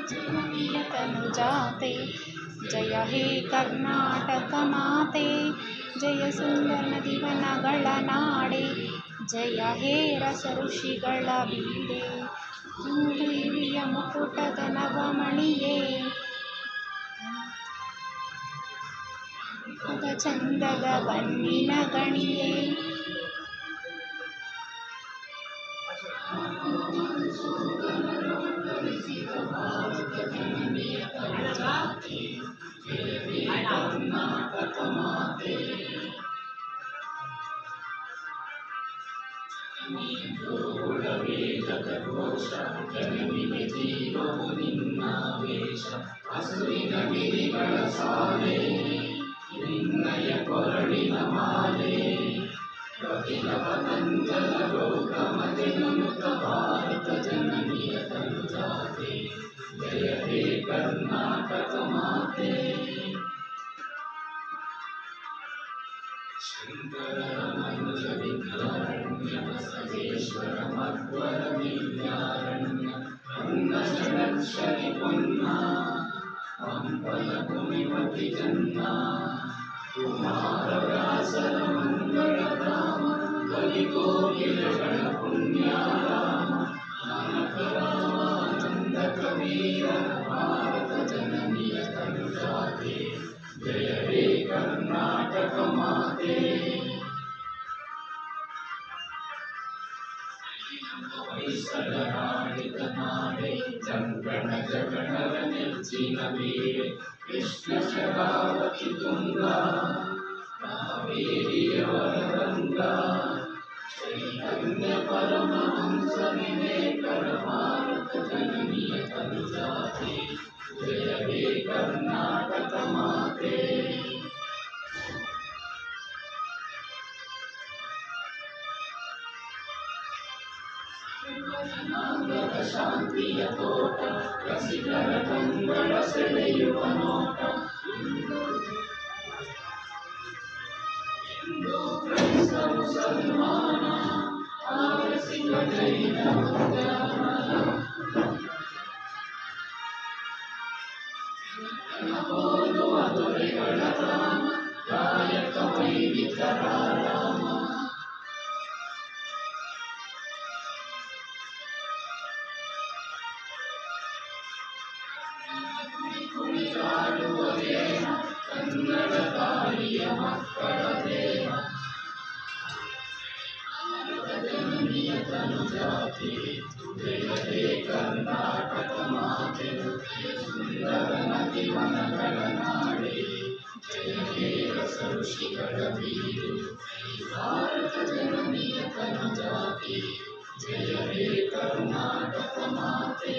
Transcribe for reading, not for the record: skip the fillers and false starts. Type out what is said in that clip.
ಜನನಿಯ ತನುಜಾತೆ ಜಯ ಹೇ ಕರ್ನಾಟಕ ಮಾತೆ, ಜಯ ಸುಂದರ ನದಿವನಗಳ ನಾಡೆ, ಜಯ ಹೇ ರಸ ಋಷಿಗಳ ಬೀಡೆ, ದೇವಿಯ ಮುಕುಟದ ನವಮಣಿಯೇ, ಚಂದದ ಬನ್ನಿನ ಗಣಿಯೇ. ಹಸುವಿನ ಗಿರಿಗಳ ಸಾಲೆ, ನಿನ್ನಯ ಕೊರಳಿನ ಮಾಲೆ, ಅಖಿಲ ಪತಂಜಲ ಗೌತಮ ಜನನುತ ಭಾರತ ಜನನಿಯ ತನುಜಾತೆ, ಜಯ ಹೇ ಕರ್ನಾಟಕ ಮಾತೆ. ಶಂಕರ ಮನುಜ ವಿದ್ಯಾರಣ್ಯ ಬಸವೇಶ್ವರ ಮಧ್ವರ ದಿವ್ಯಾರಣ್ಯ, ಪನ್ನ ಷಡಕ್ಷರಿ ಪೊನ್ನ ಪಂಪನ ಭೂಮಿಪತಿ ಜನ್ನ, ಕುಮಾರ ವ್ಯಾಸರ ಮಂಗಳ ಧಾಮ, ಕಲಿಕೋಗಿಲಗಳ ಪುಣ್ಯಾರಾಮ, ನಾನಕ ರಾಮಾನಂದ ಕಬೀರ ಭಾರತ ಜನನಿಯ ತನುಜಾತೆ, ಜಯ ಹೇ ಕರ್ನಾಟಕ ಮಾತೆ. ಹೊಯ್ಸಳರಾಡಿದ ನಾಡೆ, ಜಂಗಣ ಜಗಣರ ನೆಚ್ಚಿನ ಬೀಡೆ, ಕೃಷ್ಣ ಶರಾವತಿ ತುಂಗ, ಕಾವೇರಿಯವರ ರಂಗ, ಚೈತನ್ಯ ಪರಮಹಂಸ ವಿವೇಕರ ಭಾರತ ಜನನಿಯ ತನುಜಾತೆ, ಜಯ ಹೇ ಕರ್ನಾಟಕ ಮಾತೆ. ನಾಗರ ಶಾಂತಿಯ ತೋಟ, ರಸಿಕರ ಕಂಗಳ ಸೆಳೆಯುವ ನೋಟ, ಹಿಂದೂ ಕ್ರೈಸ್ತ ಮುಸಲ್ಮಾನ ಪಾರಸಿಕ ಜೈನ ಉದ್ಯಾನ, ಹೋಲುವ ದೊರೆಗಳ ಧಾಮ, ಗಾಯಕ ವೈದಿಕರ ರಾಮ, ಕುಣಿದಾಡುವ ದೇಹ ಕನ್ನಡ ತಾಯಿಯ ಮಕ್ಕಳ ದೇಹ, ಜನನಿಯ ತನುಜಾತೆ, ಜಯ ಹೇ ಕರ್ನಾಟಕ ಮಾತೆ. ಸುಂದರ ನದಿವನಗಳ ನಾಡೆ, ಜಯ ಹೇ ರಸ ಋಷಿಗಳ ಬೀಡು, ಭಾರತ ಜನನಿಯ ತನುಜಾತೆ, ಜಯ ಹೇ ಕರ್ನಾಟಕ ಮಾತೆ.